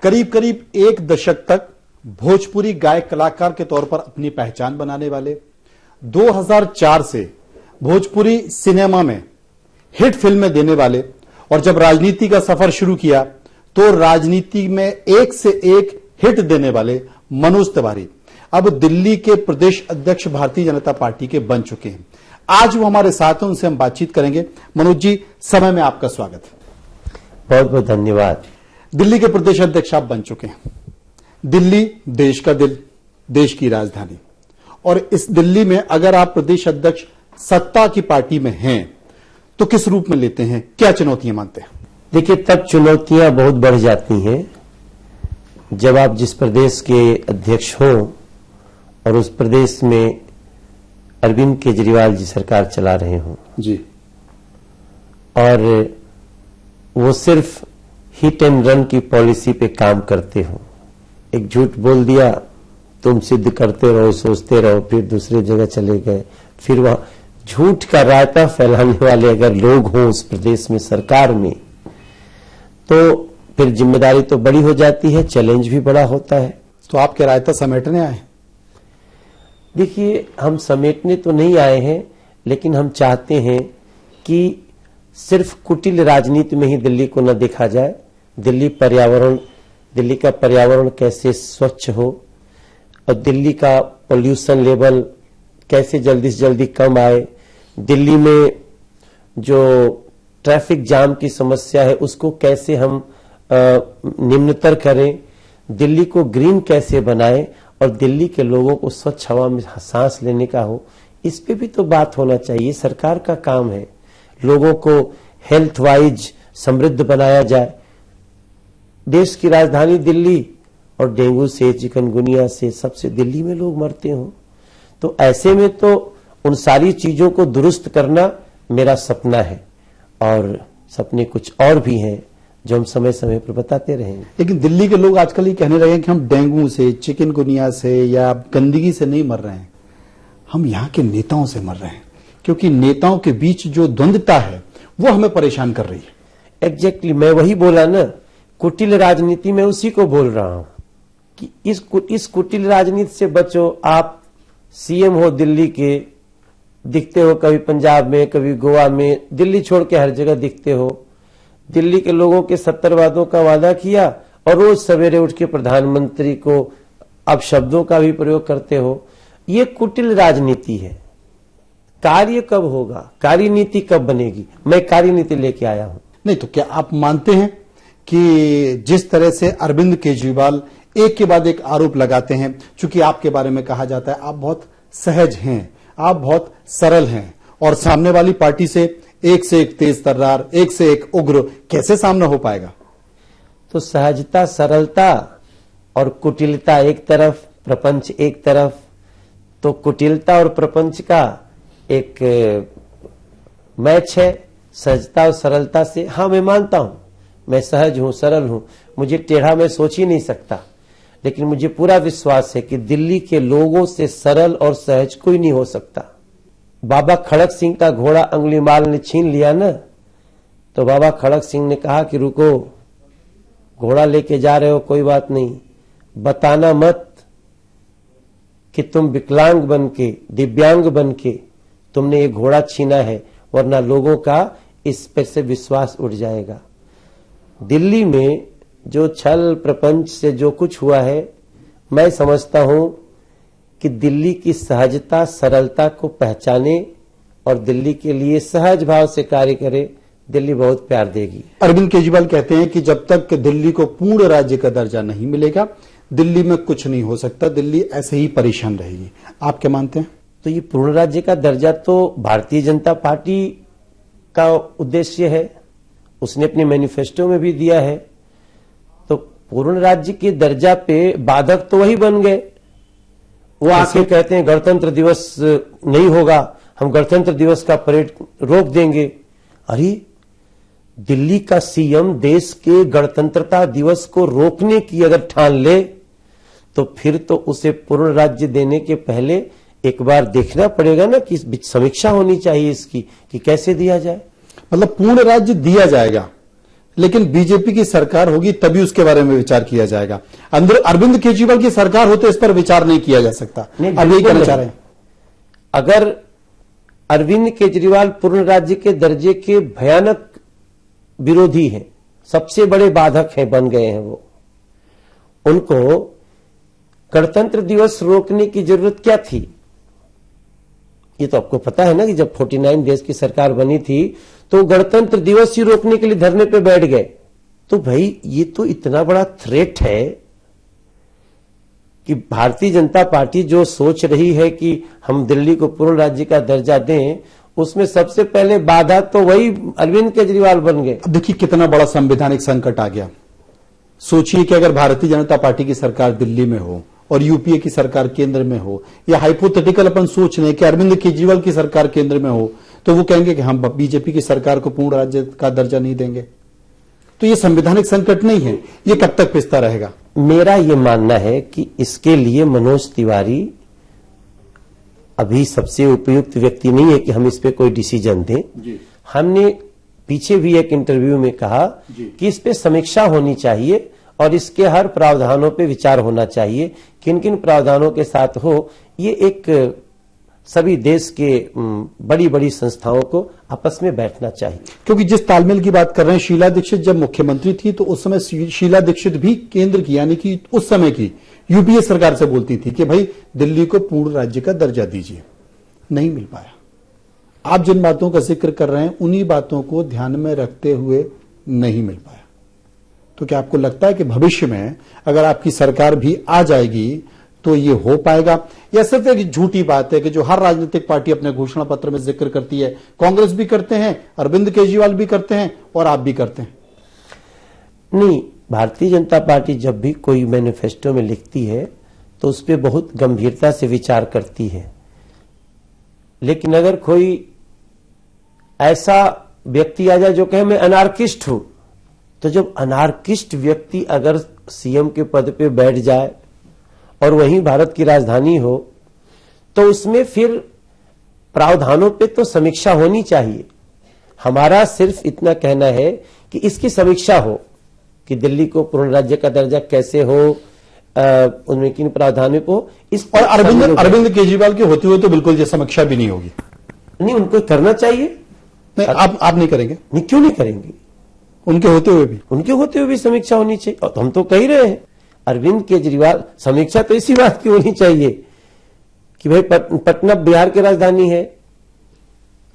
करीब करीब एक दशक तक भोजपुरी गायक कलाकार के तौर पर अपनी पहचान बनाने वाले 2004 से भोजपुरी सिनेमा में हिट फिल्में देने वाले और जब राजनीति का सफर शुरू किया तो राजनीति में एक से एक हिट देने वाले मनोज तिवारी अब दिल्ली के प्रदेश अध्यक्ष भारतीय जनता पार्टी के बन चुके हैं। आज वो हमारे साथ हैं, उनसे हम बातचीत करेंगे। मनोज जी, समय में आपका स्वागत। बहुत बहुत धन्यवाद। दिल्ली के प्रदेश अध्यक्ष आप बन चुके हैं। दिल्ली देश का दिल, देश की राजधानी, और इस दिल्ली में अगर आप प्रदेश अध्यक्ष सत्ता की पार्टी में हैं तो किस रूप में लेते हैं, क्या चुनौतियां मानते हैं? देखिए, तब चुनौतियां बहुत बढ़ जाती हैं जब आप जिस प्रदेश के अध्यक्ष हो और उस प्रदेश में अरविंद केजरीवाल जी सरकार चला रहे हो जी, और वो सिर्फ हिट एंड रन की पॉलिसी पे काम करते हो। एक झूठ बोल दिया, तुम सिद्ध करते रहो, सोचते रहो, फिर दूसरी जगह चले गए। फिर वहां झूठ का रायता फैलाने वाले अगर लोग हों उस प्रदेश में सरकार में, तो फिर जिम्मेदारी तो बड़ी हो जाती है, चैलेंज भी बड़ा होता है। तो आपके रायता समेटने आए? देखिए, हम समेटने तो नहीं आए हैं, लेकिन हम चाहते हैं कि सिर्फ कुटिल राजनीति में ही दिल्ली को न देखा जाए। दिल्ली का पर्यावरण कैसे स्वच्छ हो और दिल्ली का पोल्यूशन लेवल कैसे जल्दी से जल्दी कम आए। दिल्ली में जो ट्रैफिक जाम की समस्या है उसको कैसे हम निम्नतर करें, दिल्ली को ग्रीन कैसे बनाएं और दिल्ली के लोगों को स्वच्छ हवा में सांस लेने का हो, इस पे भी तो बात होना चाहिए। सरकार का काम है लोगों को हेल्थ वाइज समृद्ध बनाया जाए। देश की राजधानी दिल्ली, और डेंगू से, चिकनगुनिया से सबसे दिल्ली में लोग मरते हो, तो ऐसे में तो उन सारी चीजों को दुरुस्त करना मेरा सपना है, और सपने कुछ और भी हैं जो हम समय समय पर बताते रहेंगे। लेकिन दिल्ली के लोग आजकल ये कहने लगे हैं कि हम डेंगू से, चिकनगुनिया से या गंदगी से नहीं मर रहे हैं, हम यहाँ के नेताओं से मर रहे हैं, क्योंकि नेताओं के बीच जो द्वंद्वता है वो हमें परेशान कर रही है। एग्जैक्टली, मैं वही बोला ना, कुटिल राजनीति में उसी को बोल रहा हूं कि इस कुटिल राजनीति से बचो। आप सीएम हो दिल्ली के, दिखते हो कभी पंजाब में, कभी गोवा में, दिल्ली छोड़ के हर जगह दिखते हो। दिल्ली के लोगों के 70 वादों का वादा किया और रोज सवेरे उठ के प्रधानमंत्री को अपशब्दों का भी प्रयोग करते हो। ये कुटिल राजनीति है। कार्य कब होगा, कार्यनीति कब बनेगी? मैं कार्यनीति लेके आया हूं। नहीं तो क्या आप मानते हैं कि जिस तरह से अरविंद केजरीवाल एक के बाद एक आरोप लगाते हैं, चूंकि आपके बारे में कहा जाता है आप बहुत सहज हैं, आप बहुत सरल हैं, और सामने वाली पार्टी से एक तेज तर्रार, एक से एक उग्र, कैसे सामना हो पाएगा? तो सहजता, सरलता और कुटिलता एक तरफ, प्रपंच एक तरफ, तो कुटिलता और प्रपंच का एक मैच है। सहजता और सरलता से, हाँ मैं मानता हूं, मैं सहज हूं, सरल हूं, मुझे टेढ़ा मैं सोच ही नहीं सकता, लेकिन मुझे पूरा विश्वास है कि दिल्ली के लोगों से सरल और सहज कोई नहीं हो सकता। बाबा खड़क सिंह का घोड़ा अंगुलीमाल ने छीन लिया ना, तो बाबा खड़क सिंह ने कहा कि रुको, घोड़ा लेके जा रहे हो कोई बात नहीं, बताना मत कि तुम विकलांग बन के, दिव्यांग बन के तुमने ये घोड़ा छीना है, वरना लोगों का इस पर से विश्वास उठ जाएगा। दिल्ली में जो छल प्रपंच से जो कुछ हुआ है, मैं समझता हूं कि दिल्ली की सहजता, सरलता को पहचाने और दिल्ली के लिए सहज भाव से कार्य करे, दिल्ली बहुत प्यार देगी। अरविंद केजरीवाल कहते हैं कि जब तक दिल्ली को पूर्ण राज्य का दर्जा नहीं मिलेगा, दिल्ली में कुछ नहीं हो सकता, दिल्ली ऐसे ही परेशान रहेगी। आप क्या मानते हैं? तो ये पूर्ण राज्य का दर्जा तो भारतीय जनता पार्टी का उद्देश्य है, उसने अपने मैनिफेस्टो में भी दिया है। तो पूर्ण राज्य के दर्जा पे बाधक तो वही बन गए। वो आके कहते हैं गणतंत्र दिवस नहीं होगा, हम गणतंत्र दिवस का परेड रोक देंगे। अरे, दिल्ली का सीएम देश के गणतंत्रता दिवस को रोकने की अगर ठान ले, तो फिर तो उसे पूर्ण राज्य देने के पहले एक बार देखना पड़ेगा ना, कि समीक्षा होनी चाहिए इसकी कि कैसे दिया जाए। मतलब पूर्ण राज्य दिया जाएगा, लेकिन बीजेपी की सरकार होगी तभी उसके बारे में विचार किया जाएगा। अंदर अरविंद केजरीवाल की सरकार हो तो इस पर विचार नहीं किया जा सकता। अब यही कहना चाह रहे हैं। अगर अरविंद केजरीवाल पूर्ण राज्य के दर्जे के भयानक विरोधी हैं, सबसे बड़े बाधक हैं, बन गए हैं वो, उनको गणतंत्र दिवस रोकने की जरूरत क्या थी? ये तो आपको पता है ना कि जब 49 डेज की सरकार बनी थी तो गणतंत्र दिवस ही रोकने के लिए धरने पे बैठ गए। तो भाई ये तो इतना बड़ा थ्रेट है कि भारतीय जनता पार्टी जो सोच रही है कि हम दिल्ली को पूर्ण राज्य का दर्जा दें, उसमें सबसे पहले बाधा तो वही अरविंद केजरीवाल बन गए। अब देखिए कितना बड़ा संवैधानिक संकट आ गया। सोचिए कि अगर भारतीय जनता पार्टी की सरकार दिल्ली में हो और यूपीए की सरकार केंद्र में हो, या हाइपोथेटिकल अपन सोच रहे हैं कि अरविंद केजरीवाल की सरकार केंद्र में हो, तो वो कहेंगे कि हम बीजेपी की सरकार को पूर्ण राज्य का दर्जा नहीं देंगे। तो ये संवैधानिक संकट नहीं है, ये कब तक पिसता रहेगा? मेरा ये मानना है कि इसके लिए मनोज तिवारी अभी सबसे उपयुक्त व्यक्ति नहीं है कि हम इस पे कोई डिसीजन दें। हमने पीछे भी एक इंटरव्यू में कहा कि इस पे समीक्षा होनी चाहिए और इसके हर प्रावधानों पे विचार होना चाहिए, किन किन प्रावधानों के साथ हो। ये एक सभी देश के बड़ी बड़ी संस्थाओं को आपस में बैठना चाहिए। क्योंकि जिस तालमेल की बात कर रहे हैं, शीला दीक्षित जब मुख्यमंत्री थी तो उस समय शीला दीक्षित भी केंद्र की, यानी कि उस समय की यूपीए सरकार से बोलती थी कि भाई दिल्ली को पूर्ण राज्य का दर्जा दीजिए। नहीं मिल पाया। आप जिन बातों का जिक्र कर रहे हैं उन्हीं बातों को ध्यान में रखते हुए नहीं मिल पाया। तो क्या आपको लगता है कि भविष्य में अगर आपकी सरकार भी आ जाएगी तो ये हो पाएगा, या सिर्फ एक झूठी बात है कि जो हर राजनीतिक पार्टी अपने घोषणा पत्र में जिक्र करती है, कांग्रेस भी करते हैं, अरविंद केजरीवाल भी करते हैं और आप भी करते हैं? नहीं, भारतीय जनता पार्टी जब भी कोई मैनिफेस्टो में लिखती है तो उस पर बहुत गंभीरता से विचार करती है। लेकिन अगर कोई ऐसा व्यक्ति आ जाए जो कहे मैं अनार्किस्ट हूं, तो जब अनार्किस्ट व्यक्ति अगर सीएम के पद पे बैठ जाए और वहीं भारत की राजधानी हो, तो उसमें फिर प्रावधानों पे तो समीक्षा होनी चाहिए। हमारा सिर्फ इतना कहना है कि इसकी समीक्षा हो कि दिल्ली को पूर्ण राज्य का दर्जा कैसे हो, उनमें किन प्रावधानों को इस और अरविंद केजरीवाल के होते हुए तो बिल्कुल ये समीक्षा भी नहीं होगी। नहीं, उनको करना चाहिए। नहीं, आप नहीं करेंगे? नहीं, क्यों नहीं करेंगे? उनके होते हुए भी समीक्षा होनी चाहिए। और हम तो कह ही रहे हैं अरविंद केजरीवाल, समीक्षा तो इसी बात की होनी चाहिए कि भाई पटना बिहार की राजधानी है,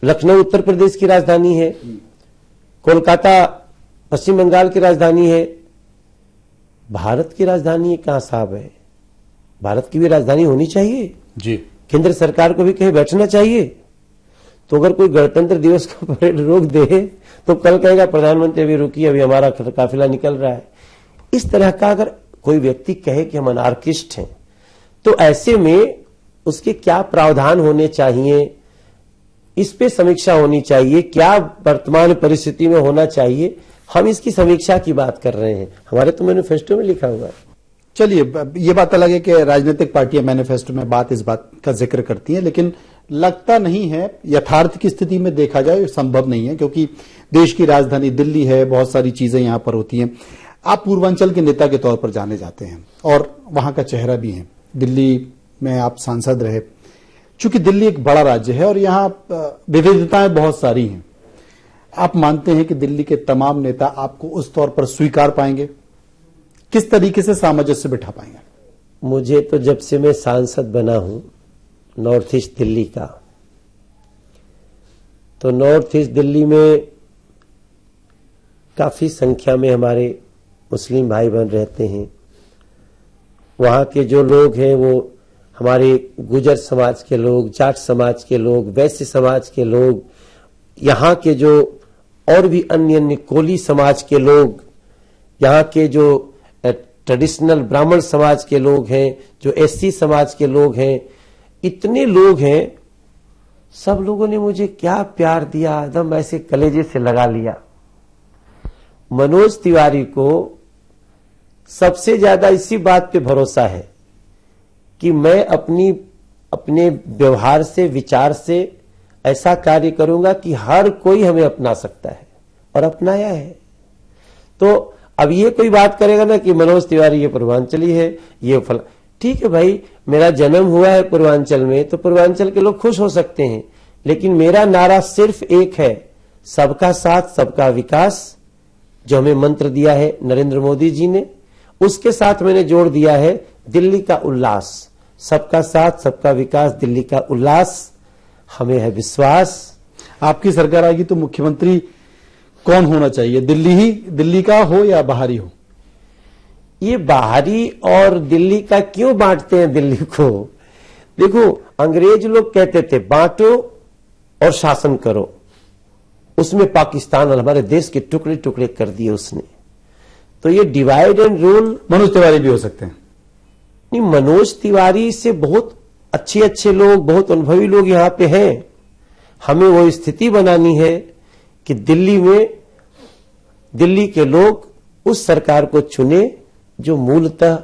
लखनऊ उत्तर प्रदेश की राजधानी है, कोलकाता पश्चिम बंगाल की राजधानी है, भारत की राजधानी कहां साहब है? भारत की भी राजधानी होनी चाहिए जी। केंद्र सरकार को भी कहीं बैठना चाहिए। तो अगर कोई गणतंत्र दिवस का परेड रोक दे तो कल कहेगा प्रधानमंत्री अभी रुकिए, अभी हमारा काफिला निकल रहा है। इस तरह का अगर कोई व्यक्ति कहे कि हम अनार्किस्ट हैं, तो ऐसे में उसके क्या प्रावधान होने चाहिए, इस पे समीक्षा होनी चाहिए, क्या वर्तमान परिस्थिति में होना चाहिए। हम इसकी समीक्षा की बात कर रहे हैं, हमारे तो मैनिफेस्टो में लिखा हुआ है। चलिए, ये बात अलग है कि राजनीतिक पार्टियां मैनिफेस्टो में इस बात का जिक्र करती हैं, लेकिन लगता नहीं है, यथार्थ की स्थिति में देखा जाए संभव नहीं है, क्योंकि देश की राजधानी दिल्ली है, बहुत सारी चीजें यहां पर होती हैं। आप पूर्वांचल के नेता के तौर पर जाने जाते हैं और वहां का चेहरा भी है। दिल्ली में आप सांसद रहे। चूंकि दिल्ली एक बड़ा राज्य है और यहां विविधताएं बहुत सारी हैं, आप मानते हैं कि दिल्ली के तमाम नेता आपको उस तौर पर स्वीकार पाएंगे? किस तरीके से सामंजस्य बिठा पाएंगे? मुझे तो जब से मैं सांसद बना हूं नॉर्थ ईस्ट दिल्ली का, तो नॉर्थ ईस्ट दिल्ली में काफी संख्या में हमारे मुस्लिम भाई बहन रहते हैं। वहां के जो लोग हैं वो हमारे गुजर समाज के लोग, जाट समाज के लोग, वैश्य समाज के लोग, यहाँ के जो और भी अन्य कोली समाज के लोग, यहाँ के जो ट्रेडिशनल ब्राह्मण समाज के लोग हैं, जो एससी समाज के लोग हैं, इतने लोग हैं। सब लोगों ने मुझे क्या प्यार दिया, एकदम ऐसे कलेजे से लगा लिया। मनोज तिवारी को सबसे ज्यादा इसी बात पे भरोसा है कि मैं अपने व्यवहार से, विचार से ऐसा कार्य करूंगा कि हर कोई हमें अपना सकता है, और अपनाया है। तो अब ये कोई बात करेगा ना कि मनोज तिवारी ये पूर्वांचली है, ये फला, ठीक है भाई, मेरा जन्म हुआ है पूर्वांचल में, तो पूर्वांचल के लोग खुश हो सकते हैं, लेकिन मेरा नारा सिर्फ एक है, सबका साथ सबका विकास, जो हमें मंत्र दिया है नरेंद्र मोदी जी ने, उसके साथ मैंने जोड़ दिया है दिल्ली का उल्लास। सबका साथ सबका विकास, दिल्ली का उल्लास, हमें है विश्वास। आपकी सरकार आएगी तो मुख्यमंत्री कौन होना चाहिए? दिल्ली का हो या बाहरी हो? ये बाहरी और दिल्ली का क्यों बांटते हैं दिल्ली को? देखो, अंग्रेज लोग कहते थे बांटो और शासन करो, उसमें पाकिस्तान और हमारे देश के टुकड़े टुकड़े कर दिए उसने। तो ये divide and rule. Manoj Tiwari भी हो सकते हैं? नहीं, मनोज तिवारी से बहुत अच्छे अच्छे लोग, बहुत अनुभवी लोग यहां पे हैं। हमें वो स्थिति बनानी है कि दिल्ली में दिल्ली के लोग उस सरकार को चुने जो मूलतः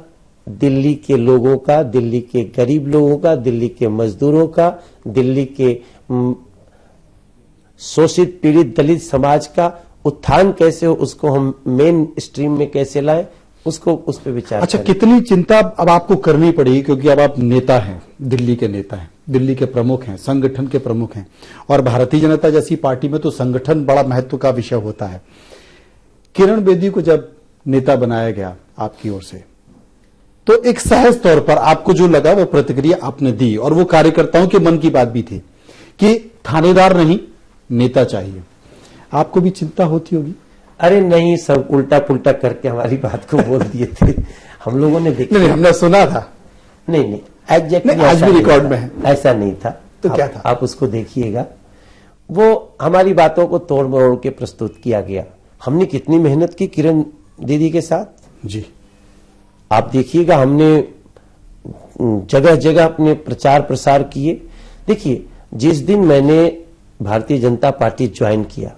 दिल्ली के लोगों का, दिल्ली के गरीब लोगों का, दिल्ली के मजदूरों का, दिल्ली के शोषित पीड़ित दलित समाज का उत्थान कैसे हो, उसको हम मेन स्ट्रीम में कैसे लाएं, उसको उस पर विचार अच्छा, करें। कितनी चिंता अब आपको करनी पड़ेगी, क्योंकि अब आप नेता हैं, दिल्ली के नेता हैं, दिल्ली के प्रमुख हैं, संगठन के प्रमुख हैं, और भारतीय जनता जैसी पार्टी में तो संगठन बड़ा महत्व का विषय होता है। किरण बेदी को जब नेता बनाया गया आपकी ओर से, तो एक सहज तौर पर आपको जो लगा वो प्रतिक्रिया आपने दी, और वो कार्यकर्ताओं के मन की बात भी थी कि थानेदार नहीं, नेता चाहिए। आपको भी चिंता होती होगी? अरे नहीं, सब उल्टा पुल्टा करके हमारी बात को बोल दिए थे हम लोगों ने। देखा नहीं, हमने सुना था। नहीं, एग्जैक्टली आज भी रिकॉर्ड में है, ऐसा नहीं था। तो क्या था? आप उसको देखिएगा, वो हमारी बातों को तोड़ मरोड़ के प्रस्तुत किया गया। हमने कितनी मेहनत की किरण दीदी के साथ जी, आप देखिएगा। हमने जगह जगह अपने प्रचार प्रसार किए। देखिए, जिस दिन मैंने भारतीय जनता पार्टी ज्वाइन किया,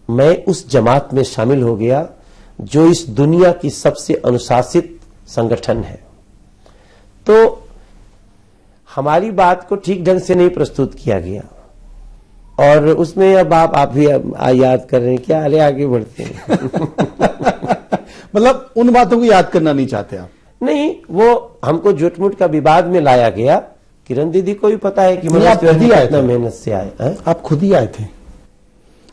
मैं उस जमात में शामिल हो गया जो इस दुनिया की सबसे अनुशासित संगठन है। तो हमारी बात को ठीक ढंग से नहीं प्रस्तुत किया गया, और उसमें अब आप भी याद कर रहे हैं क्या? अरे आगे बढ़ते हैं मतलब उन बातों को याद करना नहीं चाहते आप? नहीं, वो हमको झूठमूठ का विवाद में लाया गया। किरण दीदी को भी पता है कि आप खुद ही आए थे, मेहनत से आए हैं। आप खुद ही आए थे,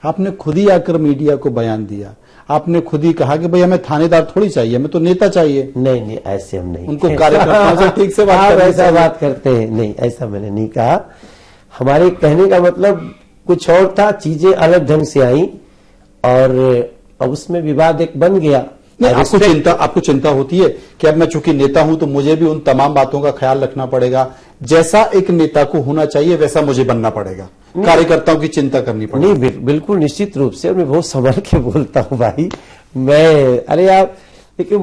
आपने खुद ही आकर मीडिया को बयान दिया, आपने खुद ही कहा कि भाई हमें थानेदार थोड़ी चाहिए, हमें तो नेता चाहिए। नहीं, ऐसे हम नहीं, उनको कार्यकर्ताओं से ठीक से बात आप करनी ऐसा चाहिए। बात करते हैं? नहीं, ऐसा मैंने नहीं कहा। हमारे कहने का मतलब कुछ और था, चीजें अलग ढंग से आई, और अब उसमें विवाद एक बन गया। आपको चिंता होती है कि अब मैं चूंकि नेता हूं तो मुझे भी उन तमाम बातों का ख्याल रखना पड़ेगा, जैसा एक नेता को होना चाहिए वैसा मुझे बनना पड़ेगा, कार्यकर्ताओं की चिंता करनी पड़ेगी? नहीं, बिल्कुल निश्चित रूप से, और मैं बहुत संभल के बोलता हूं भाई। मैं, अरे आप देखिए,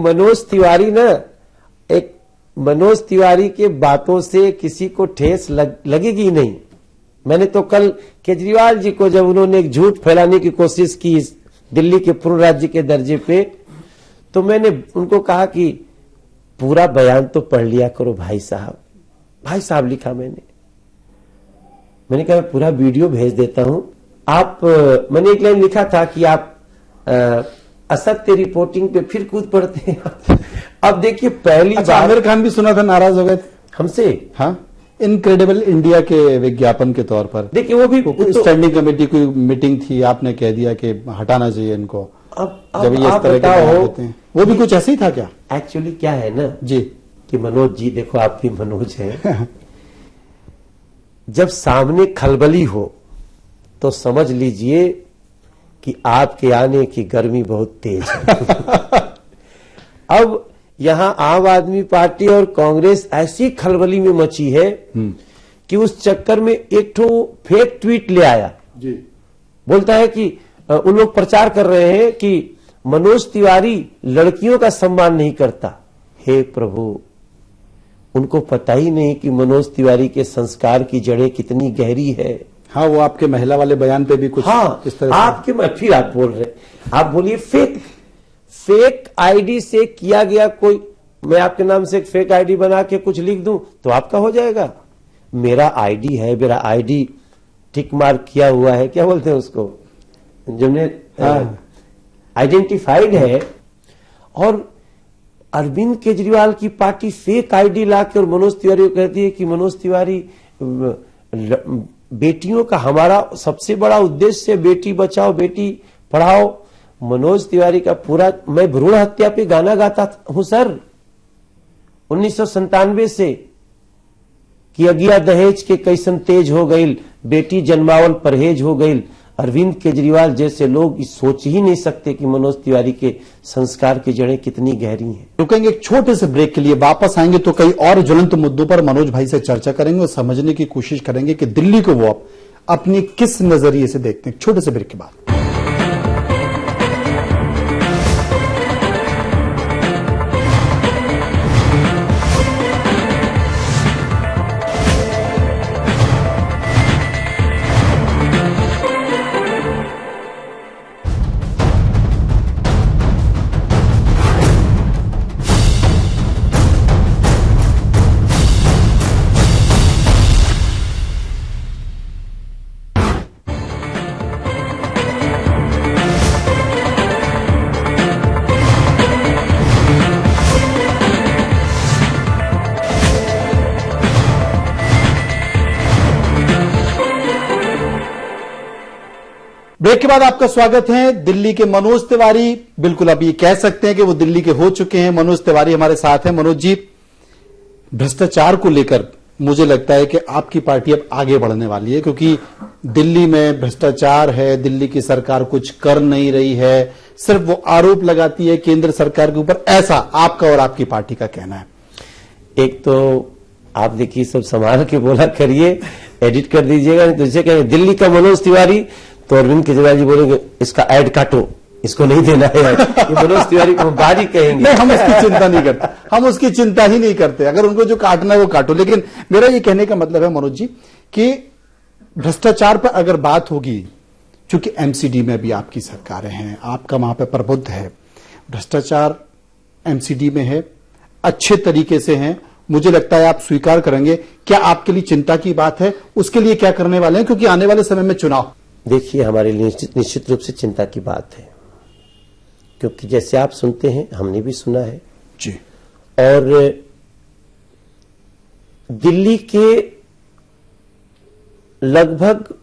मनोज तिवारी के बातों से किसी को ठेस लगेगी ही नहीं। मैंने तो कल केजरीवाल जी को, जब उन्होंने एक झूठ फैलाने की कोशिश की दिल्ली के पूर्व राज्य के दर्जे पे, तो मैंने उनको कहा कि पूरा बयान तो पढ़ लिया करो भाई साहब। भाई साहब लिखा मैंने कहा मैं पूरा वीडियो भेज देता हूं। मैंने एक लाइन लिखा था कि आप असत्य रिपोर्टिंग पे फिर कूद पड़ते हैं। अब देखिए, पहली बार आमिर खान भी सुना था नाराज हो गए थे हमसे। हाँ, इनक्रेडिबल इंडिया के विज्ञापन के तौर पर। देखिए, वो भी स्टैंडिंग कमेटी की मीटिंग थी, आपने कह दिया कि हटाना चाहिए इनको। जब ये इस तरह के बयान होते हैं, वो भी कुछ ऐसे ही था क्या? एक्चुअली क्या है ना जी, कि मनोज जी, देखो आप भी मनोज हैं जब सामने खलबली हो तो समझ लीजिए कि आपके आने की गर्मी बहुत तेज है। अब यहां आम आदमी पार्टी और कांग्रेस ऐसी खलबली में मची है कि उस चक्कर में एक ठो फेक ट्वीट ले आया जी। बोलता है कि उन लोग प्रचार कर रहे हैं कि मनोज तिवारी लड़कियों का सम्मान नहीं करता। हे प्रभु, उनको पता ही नहीं कि मनोज तिवारी के संस्कार की जड़ें कितनी गहरी है। हाँ, वो आपके महिला वाले बयान पे भी कुछ हाँ, इस तरह आपके फिर आप बोल रहे, आप बोलिए फेक आईडी से किया गया कोई, मैं आपके नाम से एक फेक आईडी बना के कुछ लिख दूं तो आपका हो जाएगा। मेरा आईडी है, मेरा आईडी टिक मार्क किया हुआ है, क्या बोलते हैं उसको, जिन्हें आइडेंटिफाइड है। और अरविंद केजरीवाल की पार्टी फेक आईडी लाके और मनोज तिवारी को कहती है कि मनोज तिवारी बेटियों का हमारा सबसे बड़ा उद्देश्य बेटी बचाओ बेटी पढ़ाओ। मनोज तिवारी का पूरा, मैं भ्रूण हत्या पे गाना गाता हूं सर 1997 से कि अगिया दहेज के कैसन तेज हो गई, बेटी जन्मावल परहेज हो गई। अरविंद केजरीवाल जैसे लोग सोच ही नहीं सकते कि मनोज तिवारी के संस्कार की जड़ें कितनी गहरी हैं। रुकेंगे एक छोटे से ब्रेक के लिए, वापस आएंगे तो कई और ज्वलंत मुद्दों पर मनोज भाई से चर्चा करेंगे और समझने की कोशिश करेंगे कि दिल्ली को वो अपनी किस नजरिए से देखते हैं। छोटे से ब्रेक के बाद ब्रेक के बाद आपका स्वागत है। दिल्ली के मनोज तिवारी, बिल्कुल अब ये कह सकते हैं कि वो दिल्ली के हो चुके हैं। मनोज तिवारी हमारे साथ हैं। मनोज जी, भ्रष्टाचार को लेकर मुझे लगता है कि आपकी पार्टी अब आगे बढ़ने वाली है, क्योंकि दिल्ली में भ्रष्टाचार है, दिल्ली की सरकार कुछ कर नहीं रही है, सिर्फ वो आरोप लगाती है केंद्र सरकार के ऊपर, ऐसा आपका और आपकी पार्टी का कहना है। एक तो आप देखिए सब संभाल के बोला करिए, एडिट कर दीजिएगा, नहीं तो इसे कहेंगे दिल्ली का मनोज तिवारी तो अरविंद केजरीवाल जी बोलेंगे इसका ऐड काटो, इसको नहीं देना है। ये मनोज तिवारी को बारी कहेंगे। नहीं, हम उसकी चिंता नहीं करते, हम उसकी चिंता ही नहीं करते। अगर उनको जो काटना है वो काटो। लेकिन मेरा ये कहने का मतलब है मनोज जी कि भ्रष्टाचार पर अगर बात होगी, चूंकि एमसीडी में भी आपकी सरकारें हैं, आपका वहां पर प्रभुत्व है, भ्रष्टाचार एमसीडी में है, अच्छे तरीके से है, मुझे लगता है आप स्वीकार करेंगे। क्या आपके लिए चिंता की बात है? उसके लिए क्या करने वाले हैं, क्योंकि आने वाले समय में चुनाव। देखिए, हमारे लिए निश्चित रूप से चिंता की बात है, क्योंकि जैसे आप सुनते हैं हमने भी सुना है जी। और दिल्ली के लगभग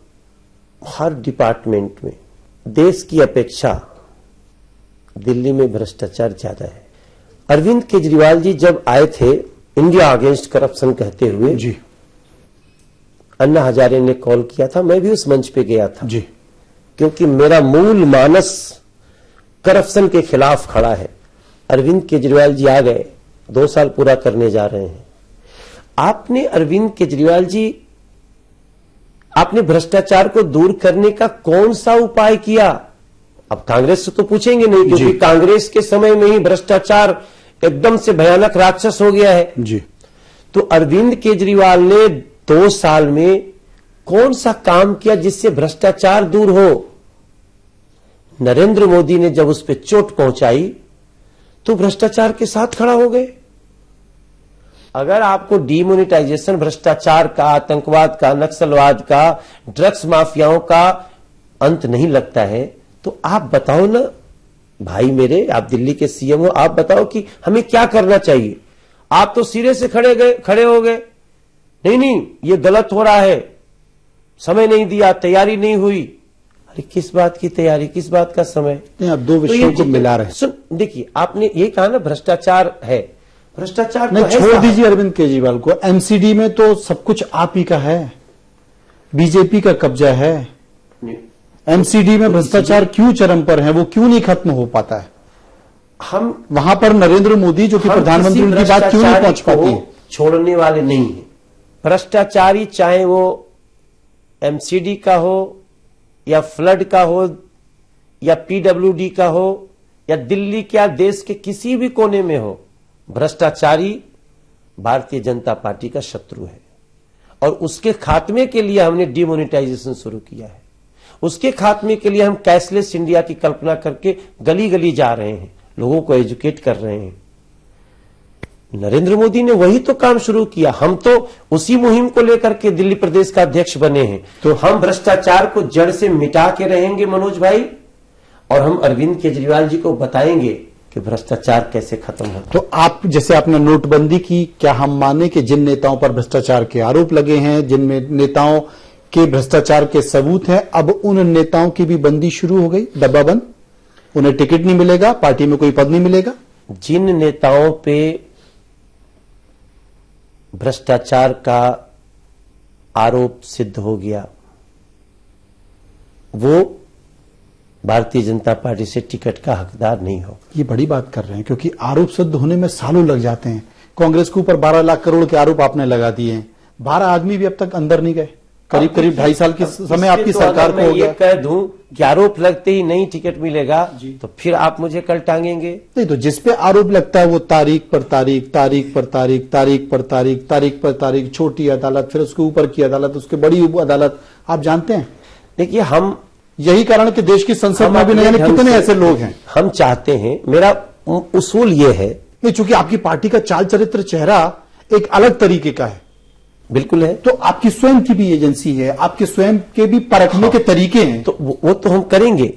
हर डिपार्टमेंट में देश की अपेक्षा दिल्ली में भ्रष्टाचार ज्यादा है। अरविंद केजरीवाल जी जब आए थे इंडिया अगेंस्ट करप्शन कहते हुए जी, अन्ना हजारे ने कॉल किया था, मैं भी उस मंच पे गया था जी, क्योंकि मेरा मूल मानस करप्शन के खिलाफ खड़ा है। अरविंद केजरीवाल जी आ गए, 2 साल पूरा करने जा रहे हैं। आपने अरविंद केजरीवाल जी, आपने भ्रष्टाचार को दूर करने का कौन सा उपाय किया? अब कांग्रेस से तो पूछेंगे नहीं, क्योंकि कांग्रेस के समय में ही भ्रष्टाचार एकदम से भयानक राक्षस हो गया है जी। तो अरविंद केजरीवाल ने 2 साल में कौन सा काम किया जिससे भ्रष्टाचार दूर हो? नरेंद्र मोदी ने जब उस पर चोट पहुंचाई तो भ्रष्टाचार के साथ खड़ा हो गए। अगर आपको डीमोनेटाइजेशन भ्रष्टाचार का, आतंकवाद का, नक्सलवाद का, ड्रग्स माफियाओं का अंत नहीं लगता है तो आप बताओ ना भाई मेरे, आप दिल्ली के सीएम हो, आप बताओ कि हमें क्या करना चाहिए। आप तो सिरे से खड़े हो गए, नहीं ये गलत हो रहा है, समय नहीं दिया, तैयारी नहीं हुई। अरे किस बात की तैयारी, किस बात का समय? आप दो विषयों को मिला रहे हैं। सुन, देखिए आपने ये कहा ना भ्रष्टाचार है, भ्रष्टाचार नहीं, तो छोड़ दीजिए अरविंद केजरीवाल को। एमसीडी में तो सब कुछ आप ही का है, बीजेपी का कब्जा है। एमसीडी में भ्रष्टाचार क्यों चरम पर है, वो क्यों नहीं खत्म हो पाता है? हम वहां पर नरेंद्र मोदी जो कि प्रधानमंत्री, उनकी बात क्यों नहीं पहुंच पाती? छोड़ने वाले नहीं है भ्रष्टाचारी, चाहे वो एमसीडी का हो या फ्लड का हो या पीडब्ल्यूडी का हो या दिल्ली क्या देश के किसी भी कोने में हो, भ्रष्टाचारी भारतीय जनता पार्टी का शत्रु है। और उसके खात्मे के लिए हमने डिमोनेटाइजेशन शुरू किया है। उसके खात्मे के लिए हम कैशलेस इंडिया की कल्पना करके गली गली जा रहे हैं, लोगों को एजुकेट कर रहे हैं। नरेंद्र मोदी ने वही तो काम शुरू किया, हम तो उसी मुहिम को लेकर के दिल्ली प्रदेश का अध्यक्ष बने हैं। तो हम भ्रष्टाचार को जड़ से मिटा के रहेंगे मनोज भाई। और हम अरविंद केजरीवाल जी को बताएंगे कि भ्रष्टाचार कैसे खत्म हो। तो आप, जैसे आपने नोटबंदी की, क्या हम माने कि जिन नेताओं पर भ्रष्टाचार के आरोप लगे हैं, जिन नेताओं के भ्रष्टाचार के सबूत हैं, अब उन नेताओं की भी बंदी शुरू हो गई, डब्बा बंद? उन्हें टिकट नहीं मिलेगा, पार्टी में कोई पद नहीं मिलेगा? जिन नेताओं पे भ्रष्टाचार का आरोप सिद्ध हो गया वो भारतीय जनता पार्टी से टिकट का हकदार नहीं हो। ये बड़ी बात कर रहे हैं, क्योंकि आरोप सिद्ध होने में सालों लग जाते हैं। कांग्रेस के ऊपर 12 लाख करोड़ के आरोप आपने लगा दिए हैं, 12 आदमी भी अब तक अंदर नहीं गए। करीब 2.5 साल के समय आपकी सरकार को हो गया। ये कह दूं कि आरोप लगते ही नहीं टिकट मिलेगा तो फिर आप मुझे कल टांगेंगे? नहीं, तो जिस पे आरोप लगता है वो तारीख पर तारीख, तारीख पर तारीख, तारीख पर तारीख, तारीख पर तारीख, छोटी अदालत, फिर उसके ऊपर की अदालत, उसके बड़ी अदालत, आप जानते हैं। देखिए, हम यही कारण कि देश की संसद में भी नहीं जाने कितने ऐसे लोग हैं। हम चाहते हैं, मेरा उसूल ये है, नहीं, चूंकि आपकी पार्टी का चाल चरित्र, चेहरा एक अलग तरीके का है। बिल्कुल है। तो आपकी स्वयं की भी एजेंसी है, आपके स्वयं के भी परखने के तरीके हैं। तो वो तो हम करेंगे।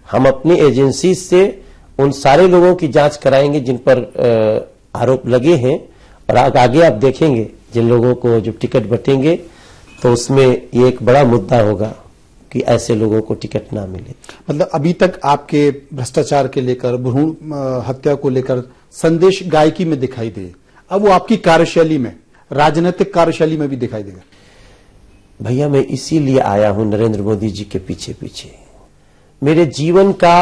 हम अपनी एजेंसी से उन सारे लोगों की जांच कराएंगे जिन पर आरोप लगे हैं, और आगे आप देखेंगे जिन लोगों को जब टिकट बटेंगे तो उसमें ये एक बड़ा मुद्दा होगा कि ऐसे लोगों को टिकट ना मिले। मतलब अभी तक आपके भ्रष्टाचार के लेकर, भ्रूण हत्या को लेकर संदेश गायकी में दिखाई दे, अब वो आपकी कार्यशैली में, राजनीतिक कार्यशैली में भी दिखाई देगा। भैया, मैं इसीलिए आया हूं नरेंद्र मोदी जी के पीछे पीछे। मेरे जीवन का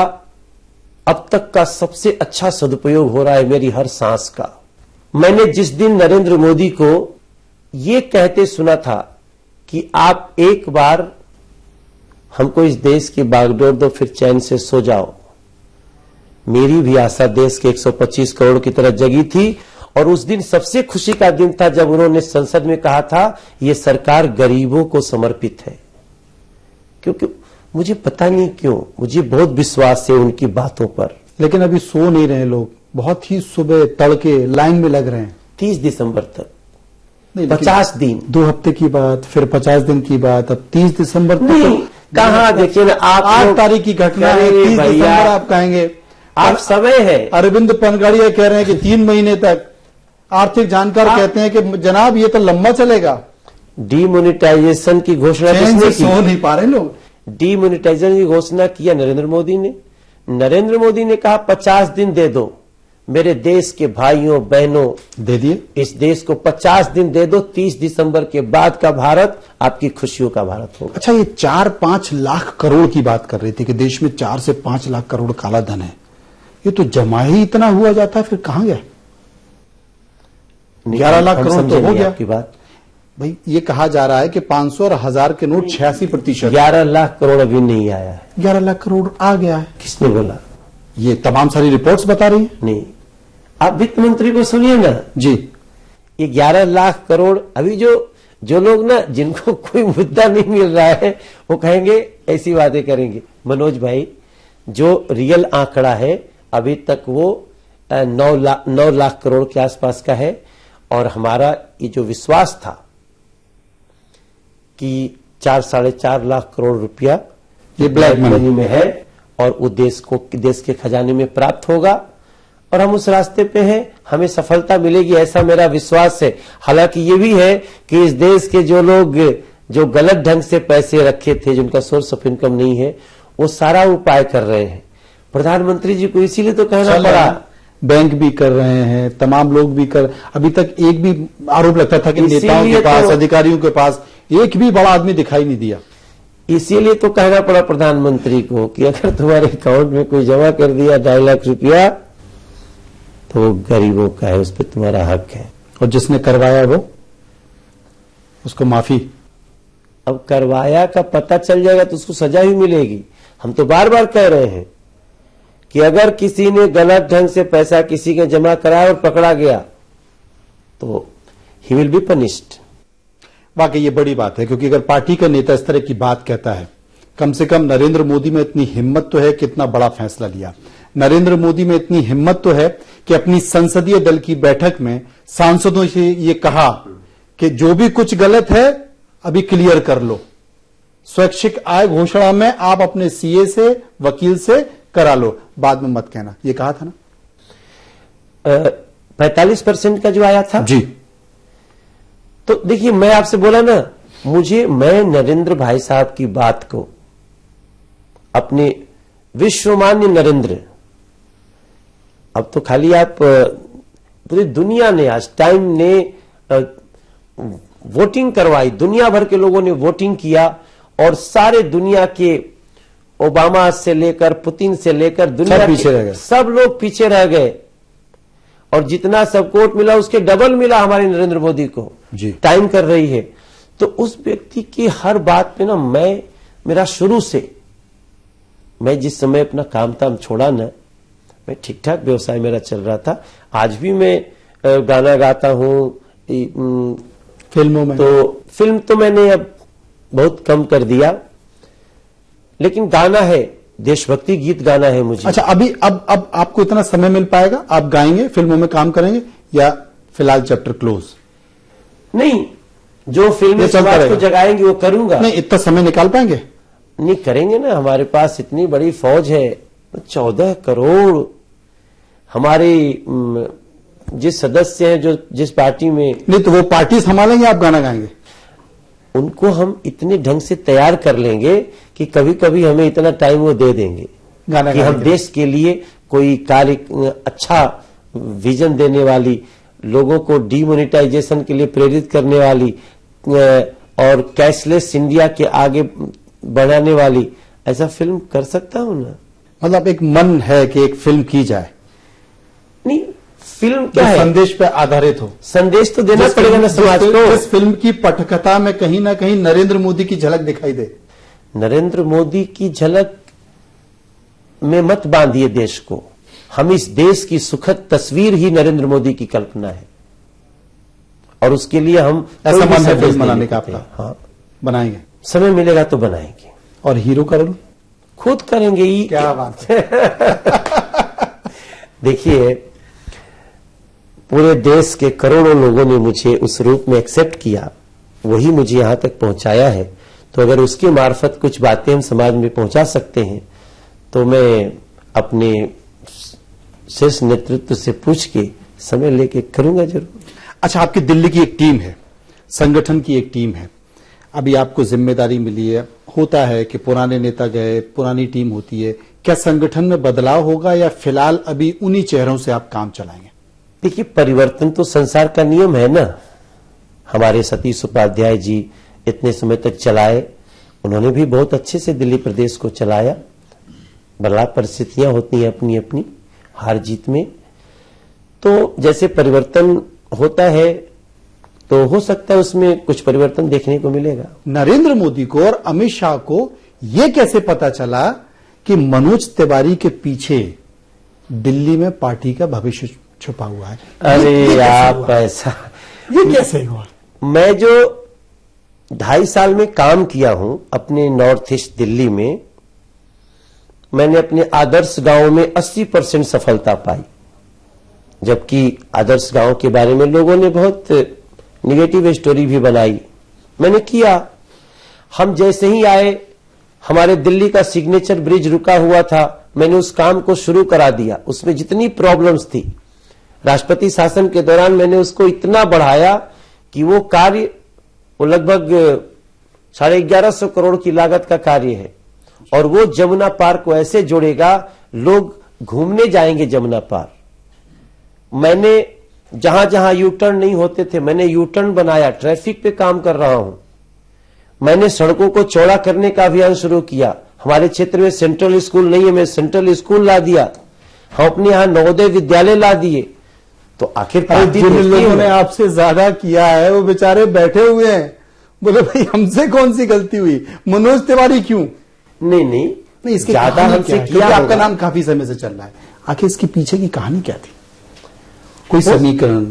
अब तक का सबसे अच्छा सदुपयोग हो रहा है मेरी हर सांस का। मैंने जिस दिन नरेंद्र मोदी को ये कहते सुना था कि आप एक बार हमको इस देश की बागडोर दो, फिर चैन से सो जाओ, मेरी भी आशा देश के 125 करोड़ की तरह जगी थी। और उस दिन सबसे खुशी का दिन था जब उन्होंने संसद में कहा था ये सरकार गरीबों को समर्पित है। क्योंकि मुझे पता नहीं क्यों, मुझे बहुत विश्वास है उनकी बातों पर। लेकिन अभी सो नहीं रहे लोग, बहुत ही सुबह तड़के लाइन में लग रहे हैं। 30 दिसंबर तक, नहीं, 50 दिन, 2 हफ्ते की बात, फिर 50 दिन की बात, अब 30 दिसंबर तक कहा। देखिए ना, आप 8 तारीख की घटना है, 30 दिसंबर आप कहेंगे? आप समय है। अरविंद पनगाड़िया कह रहे हैं कि 3 महीने तक। आर्थिक जानकार कहते हैं कि जनाब ये तो लंबा चलेगा। डीमोनेटाइजेशन की घोषणा किसने की? सो नहीं पा रहे लोग। डीमोनेटाइजेशन की घोषणा किया नरेंद्र मोदी ने। नरेंद्र मोदी ने कहा 50 दिन दे दो मेरे देश के भाइयों बहनों, दे दिए। इस देश को 50 दिन दे दो, 30 दिसंबर के बाद का भारत आपकी खुशियों का भारत होगा। अच्छा, ये 4-5 लाख करोड़ की बात कर रही थी कि देश में 4 से 5 लाख करोड़ काला धन है। ये तो जमा ही इतना हुआ जाता है, फिर कहां गया? 11 लाख करोड़ तो हो गया आपकी बात। भाई, ये कहा जा रहा है कि 500 और 1000 के नोट 86%। 11 लाख करोड़ अभी नहीं आया है। 11 लाख करोड़ आ गया है। किसने बोला? ये तमाम सारी रिपोर्ट्स बता रही हैं। नहीं, आप वित्त मंत्री को सुनिए ना जी। ये 11 लाख करोड़ अभी जो लोग ना, जिनको कोई मुद्दा नहीं मिल रहा है, वो कहेंगे ऐसी बातें करेंगे। मनोज भाई, जो रियल आंकड़ा है अभी तक वो 9 लाख करोड़ के आसपास का है। और हमारा ये जो विश्वास था कि 4-4.5 लाख करोड़ रुपया ये ब्लैक मनी में है और वो देश के खजाने में प्राप्त होगा, और हम उस रास्ते पे हैं, हमें सफलता मिलेगी, ऐसा मेरा विश्वास है। हालांकि ये भी है कि इस देश के जो लोग जो गलत ढंग से पैसे रखे थे, जिनका सोर्स ऑफ इनकम नहीं है, वो सारा उपाय कर रहे हैं। प्रधानमंत्री जी को इसीलिए तो कहना पड़ा। बैंक भी कर रहे हैं, तमाम लोग भी कर। अभी तक एक भी आरोप लगता था कि नेताओं के पास, अधिकारियों के पास एक भी बड़ा आदमी दिखाई नहीं दिया। इसीलिए तो कहना पड़ा प्रधानमंत्री को कि अगर तुम्हारे अकाउंट में कोई जमा कर दिया 2.5 लाख रुपया तो वो गरीबों का है, उस पर तुम्हारा हक है। और जिसने करवाया वो, उसको माफी। अब करवाया का पता चल जाएगा तो उसको सजा ही मिलेगी। हम तो बार बार कह रहे हैं कि अगर किसी ने गलत ढंग से पैसा किसी के जमा कराया और पकड़ा गया तो ही विल बी पनिश्ड। वाकई ये बड़ी बात है, क्योंकि अगर पार्टी का नेता इस तरह की बात कहता है, कम से कम नरेंद्र मोदी में इतनी हिम्मत तो है कि इतना बड़ा फैसला लिया। नरेंद्र मोदी में इतनी हिम्मत तो है कि अपनी संसदीय दल की बैठक में सांसदों से ये कहा कि जो भी कुछ गलत है अभी क्लियर कर लो। स्वैच्छिक आय घोषणा में आप अपने सीए से, वकील से करा लो, बाद में मत कहना, ये कहा था ना। 45% का जो आया था जी, तो देखिए मैं आपसे बोला ना, मैं नरेंद्र भाई साहब की बात को, अपने विश्वमान्य नरेंद्र, अब तो खाली आप पूरी दुनिया ने, आज टाइम ने वोटिंग करवाई, दुनिया भर के लोगों ने वोटिंग किया और सारे दुनिया के, ओबामा से लेकर पुतिन से लेकर दुनिया सब पीछे रह गए, सब लोग पीछे रह गए और जितना सपोर्ट मिला उसके डबल मिला हमारे नरेंद्र मोदी को जी। टाइम कर रही है। तो उस व्यक्ति की हर बात पे ना, मेरा शुरू से, मैं जिस समय अपना काम ताम छोड़ा ना, मैं ठीक ठाक व्यवसाय मेरा चल रहा था, आज भी मैं गाना गाता हूं, फिल्मों में, तो फिल्म तो मैंने अब बहुत कम कर दिया, लेकिन गाना है, देशभक्ति गीत गाना है मुझे। अच्छा, अभी अब आपको इतना समय मिल पाएगा, आप गाएंगे, फिल्मों में काम करेंगे, या फिलहाल चैप्टर क्लोज? नहीं, जो फिल्में समाज को जगाएंगे वो करूंगा। नहीं, इतना समय निकाल पाएंगे? नहीं, करेंगे ना, हमारे पास इतनी बड़ी फौज है, 14 करोड़ हमारे जिस सदस्य हैं, जो जिस पार्टी में। नहीं तो वो पार्टी संभालेंगे, आप गाना गाएंगे? उनको हम इतने ढंग से तैयार कर लेंगे कि कभी कभी हमें इतना टाइम वो दे देंगे गाना कि हम देश के लिए कोई कार्य, अच्छा विजन देने वाली, लोगों को डीमोनेटाइजेशन के लिए प्रेरित करने वाली और कैशलेस इंडिया के आगे बढ़ाने वाली, ऐसा फिल्म कर सकता हूं ना। मतलब एक मन है कि एक फिल्म की जाए? नहीं, फिल्म क्या है, संदेश पे आधारित हो। संदेश तो देना पड़ेगा ना समाज को। इस फिल्म की पटकथा में कहीं ना कहीं नरेंद्र मोदी की झलक दिखाई दे। नरेंद्र मोदी की झलक में मत बांधिए देश को, हम इस देश की सुखद तस्वीर ही नरेंद्र मोदी की कल्पना है, और उसके लिए हम ऐसा मन है फिल्म बनाने का आपका? हाँ, बनाएंगे, समय मिलेगा तो बनाएंगे। और हीरो का रोल खुद करेंगे। क्या बात है। देखिए, पूरे देश के करोड़ों लोगों ने मुझे उस रूप में एक्सेप्ट किया, वही मुझे यहां तक पहुंचाया है। तो अगर उसके मार्फत कुछ बातें हम समाज में पहुंचा सकते हैं, तो मैं अपने शीर्ष नेतृत्व से पूछ के समय लेके करूंगा जरूर। अच्छा, आपकी दिल्ली की एक टीम है, संगठन की एक टीम है, अभी आपको जिम्मेदारी मिली है, होता है कि पुराने नेता गए, पुरानी टीम होती है, क्या संगठन में बदलाव होगा या फिलहाल अभी उन्हीं चेहरों से आप काम चलाएंगे? देखिए, परिवर्तन तो संसार का नियम है ना। हमारे सतीश उपाध्याय जी इतने समय तक चलाए, उन्होंने भी बहुत अच्छे से दिल्ली प्रदेश को चलाया। बदलाव परिस्थितियां होती हैं अपनी अपनी, हार जीत में, तो जैसे परिवर्तन होता है तो हो सकता है उसमें कुछ परिवर्तन देखने को मिलेगा। नरेंद्र मोदी को और अमित शाह को यह कैसे पता चला कि मनोज तिवारी के पीछे दिल्ली में पार्टी का भविष्य छुपा हुआ है? अरे आप ऐसा, ये कैसे हुआ? मैं जो 2.5 साल में काम किया हूं अपने नॉर्थ ईस्ट दिल्ली में, मैंने अपने आदर्श गांव में 80% सफलता पाई, जबकि आदर्श गांव के बारे में लोगों ने बहुत निगेटिव स्टोरी भी बनाई। मैंने किया, हम जैसे ही आए, हमारे दिल्ली का सिग्नेचर ब्रिज रुका हुआ था, मैंने उस काम को शुरू करा दिया। उसमें जितनी प्रॉब्लम्स थी, राष्ट्रपति शासन के दौरान मैंने उसको इतना बढ़ाया कि वो कार्य, वो लगभग 1150 करोड़ की लागत का कार्य है, और वो जमुना पार को ऐसे जोड़ेगा, लोग घूमने जाएंगे जमुना पार। मैंने जहां जहां यू टर्न नहीं होते थे, मैंने यू टर्न बनाया, ट्रैफिक पे काम कर रहा हूं। मैंने सड़कों को चौड़ा करने का अभियान शुरू किया। हमारे क्षेत्र में सेंट्रल स्कूल नहीं है, मैं सेंट्रल स्कूल ला दिया। हम अपने यहां नवोदय विद्यालय ला दिए। तो आखिर जिन लोगों ने आपसे ज्यादा किया है वो बेचारे बैठे हुए हैं, बोले भाई हमसे कौन सी गलती हुई, मनोज तिवारी क्यों? नहीं, इसके ज्यादा हमसे किया। आपका नाम काफी समय से चल रहा है, आखिर इसके पीछे की कहानी क्या थी? कोई समीकरण?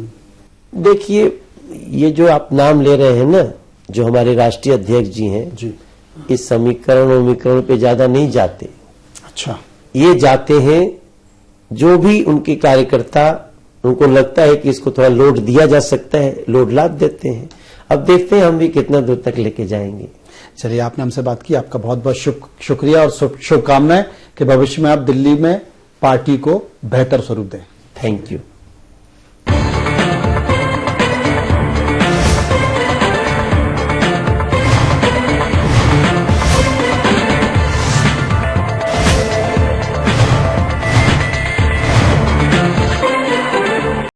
देखिए, ये जो आप नाम ले रहे हैं ना, जो हमारे राष्ट्रीय अध्यक्ष जी हैं जी, इस समीकरण पे ज्यादा नहीं जाते। अच्छा, ये जाते हैं जो भी उनके कार्यकर्ता, उनको लगता है कि इसको थोड़ा लोड दिया जा सकता है, लोड लाद देते हैं। अब देखते हैं हम भी कितना दूर तक लेके जाएंगे। चलिए, आपने हमसे बात की, आपका बहुत बहुत शुक्रिया और शुभकामनाएं कि भविष्य में आप दिल्ली में पार्टी को बेहतर स्वरूप दें। Thank you.